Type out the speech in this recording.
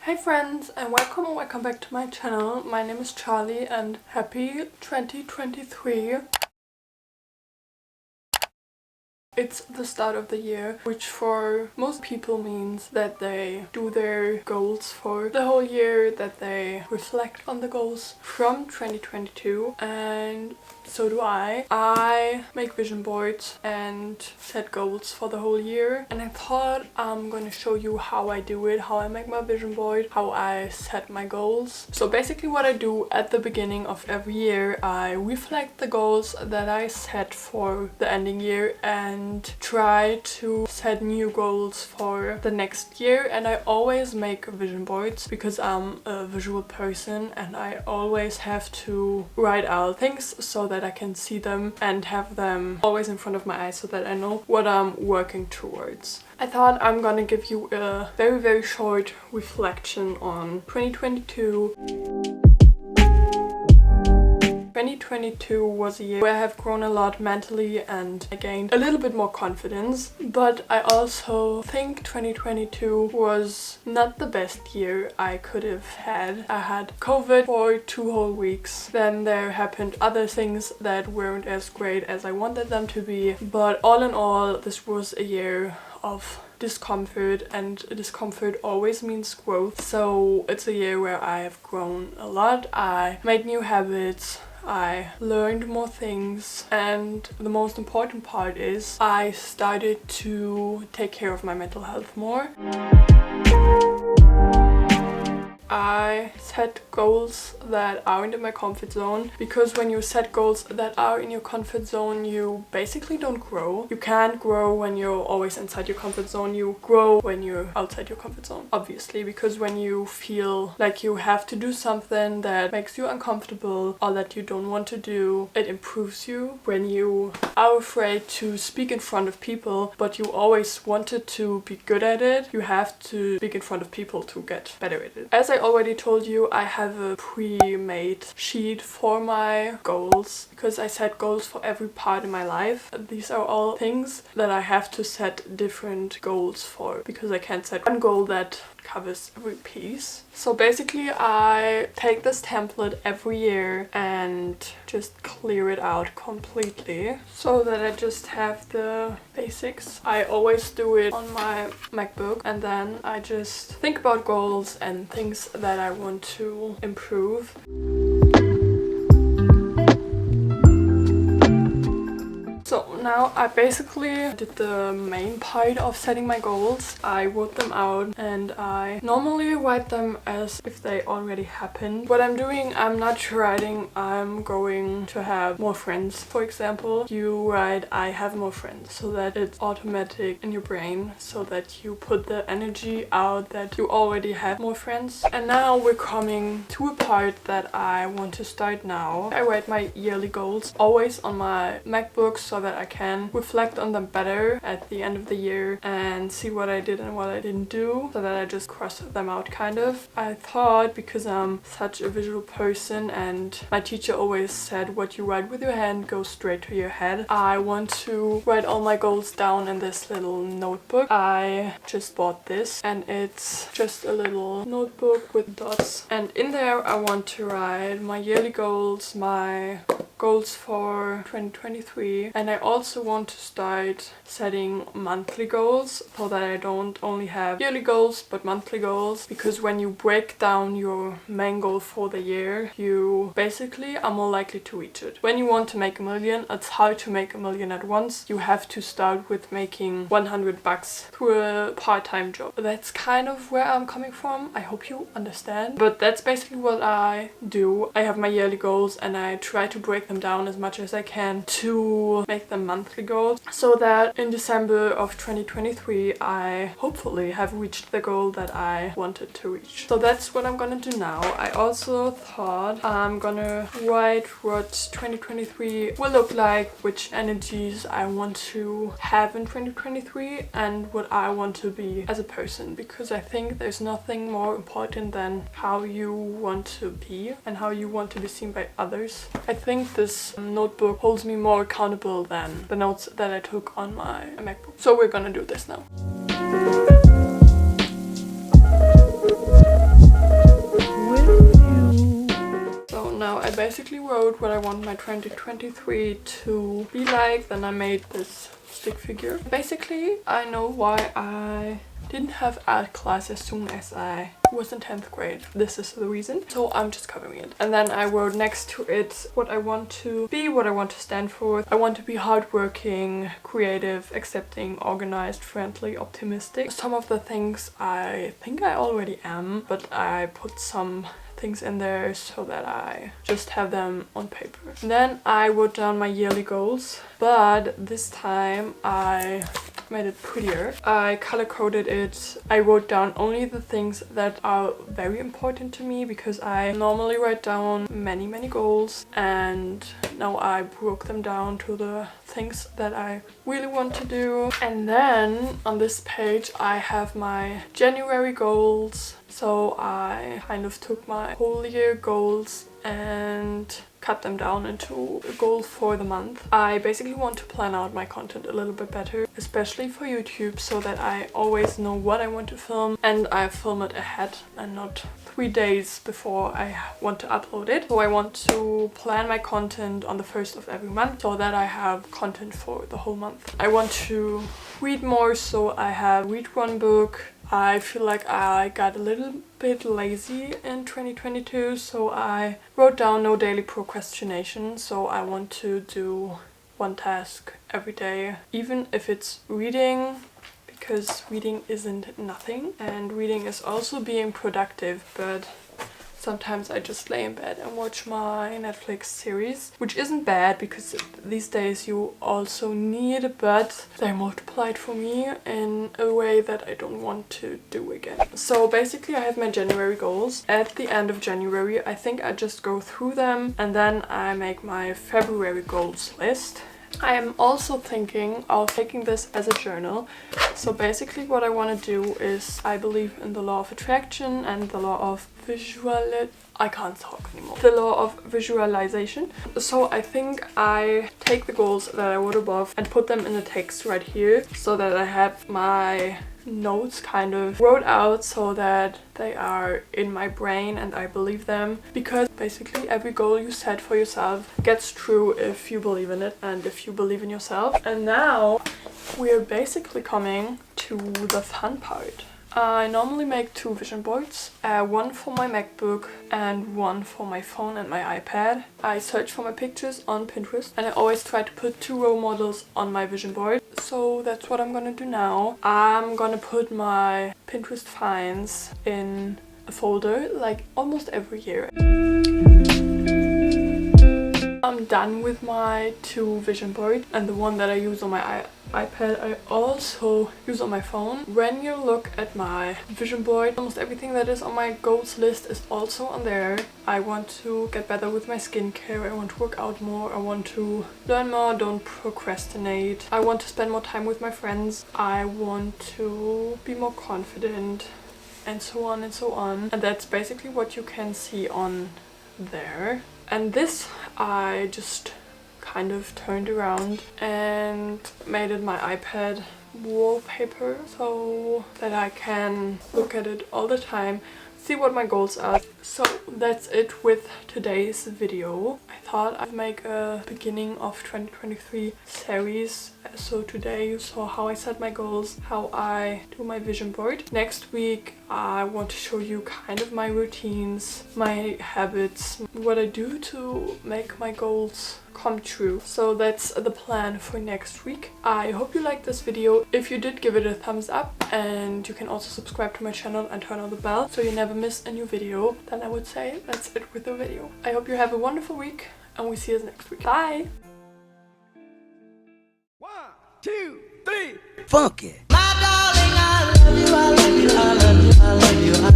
Hey friends, and welcome back to my channel. My name is Charlie and happy 2023. It's the start of the year, which for most people means that they do their goals for the whole year, that they reflect on the goals from 2022, and so do I. I make vision boards and set goals for the whole year, and I thought I'm gonna show you how I do it, how I make my vision board, how I set my goals. So basically what I do at the beginning of every year, I reflect the goals that I set for the ending year and try to set new goals for the next year. And I always make vision boards because I'm a visual person and I always have to write out things so that I can see them and have them always in front of my eyes so that I know what I'm working towards. I thought I'm gonna give you a very short reflection on 2022. 2022 was a year where I have grown a lot mentally and I gained a little bit more confidence, but I also think 2022 was not the best year I could have had. I had COVID for 2 whole weeks, then there happened other things that weren't as great as I wanted them to be, but all in all this was a year of discomfort, and discomfort always means growth. So it's a year where I have grown a lot. I made new habits, I learned more things, and the most important part is I started to take care of my mental health more. I set goals that aren't in my comfort zone, because when you set goals that are in your comfort zone, you basically don't grow. You can't grow when you're always inside your comfort zone. You grow when you're outside your comfort zone, obviously, because when you feel like you have to do something that makes you uncomfortable or that you don't want to do, it improves you. When you are afraid to speak in front of people, but you always wanted to be good at it, you have to speak in front of people to get better at it. As I already told you, I have a pre-made sheet for my goals because I set goals for every part in my life. These are all things that I have to set different goals for because I can't set one goal that covers every piece. So basically I take this template every year and just clear it out completely so that I just have the basics. I always do it on my MacBook, and then I just think about goals and things that I want to improve. So now I basically did the main part of setting my goals. I wrote them out and I normally write them as if they already happened. What I'm doing, I'm not writing I'm going to have more friends. For example, you write I have more friends so that it's automatic in your brain, so that you put the energy out that you already have more friends. And now we're coming to a part that I want to start now. I write my yearly goals always on my MacBook so that I can reflect on them better at the end of the year and see what I did and what I didn't do, so that I just cross them out kind of. I thought, because I'm such a visual person and my teacher always said what you write with your hand goes straight to your head, I want to write all my goals down in this little notebook. I just bought this and it's just a little notebook with dots, and in there I want to write my yearly goals, my goals for 2023, and I also want to start setting monthly goals so that I don't only have yearly goals but monthly goals, because when you break down your main goal for the year, you basically are more likely to reach it. When you want to make $1 million, it's hard to make $1 million at once. You have to start with making $100 through a part-time job. That's kind of where I'm coming from. I hope you understand, but that's basically what I do. I have my yearly goals and I try to break them down as much as I can to make them monthly goals, so that in December of 2023 I hopefully have reached the goal that I wanted to reach. So that's what I'm gonna do now. I also thought I'm gonna write what 2023 will look like, which energies I want to have in 2023, and what I want to be as a person, because I think there's nothing more important than how you want to be and how you want to be seen by others. I think this notebook holds me more accountable than the notes that I took on my MacBook. So we're gonna do this now. basically wrote what I want my 2023 to be like. Then I made this stick figure. Basically, I know why I didn't have art class as soon as I was in 10th grade. This is the reason. So I'm just covering it. And then I wrote next to it what I want to be, what I want to stand for. I want to be hardworking, creative, accepting, organized, friendly, optimistic. Some of the things I think I already am, but I put some things in there so that I just have them on paper. And then I wrote down my yearly goals, but this time I made it prettier. I color coded it. I wrote down only the things that are very important to me, because I normally write down many goals, and now I broke them down to the things that I really want to do. And then on this page I have my January goals. So I kind of took my whole year goals and cut them down into a goal for the month. I basically want to plan out my content a little bit better, especially for YouTube, so that I always know what I want to film and I film it ahead and not 3 days before I want to upload it. So I want to plan my content on the 1st of every month so that I have content for the whole month. I want to read more, so I have read one book. I feel like I got a little bit lazy in 2022, so I wrote down no daily procrastination. So I want to do one task every day, even if it's reading, because reading isn't nothing, and reading is also being productive. But sometimes I just lay in bed and watch my Netflix series, which isn't bad because these days you also need, but they multiplied for me in a way that I don't want to do again. So basically I have my January goals. At the end of January, I think I just go through them and then I make my February goals list. I am also thinking of taking this as a journal. So basically what I want to do is, I believe in the law of attraction and the law of I can't talk anymore. The law of visualization. So I think I take the goals that I wrote above and put them in the text right here, so that I have my notes kind of wrote out so that they are in my brain and I believe them, because basically every goal you set for yourself gets true if you believe in it and if you believe in yourself. And now we're basically coming to the fun part. I normally make 2 vision boards, one for my MacBook and one for my phone and my iPad. I search for my pictures on Pinterest and I always try to put 2 role models on my vision board. So that's what I'm gonna do now. I'm gonna put my Pinterest finds in a folder like almost every year. I'm done with my 2 vision boards, and the one that I use on my iPad I also use on my phone. When you look at my vision board, almost everything that is on my goals list is also on there. I want to get better with my skincare, I want to work out more, I want to learn more, don't procrastinate. I want to spend more time with my friends, I want to be more confident, and so on and so on. And that's basically what you can see on there. And this I just kind of turned around and made it my iPad wallpaper so that I can look at it all the time, see what my goals are. So that's it with today's video. I thought I'd make a beginning of 2023 series. So today you saw how I set my goals, how I do my vision board. Next week I want to show you kind of my routines, my habits, what I do to make my goals come true. So that's the plan for next week. I hope you liked this video. If you did, give it a thumbs up, and you can also subscribe to my channel and turn on the bell so you never miss a new video. Then I would say that's it with the video. I hope you have a wonderful week and we see us next week. Bye! 1, 2, 3, funky. My darling, I love you, I love you, I love you, I love you.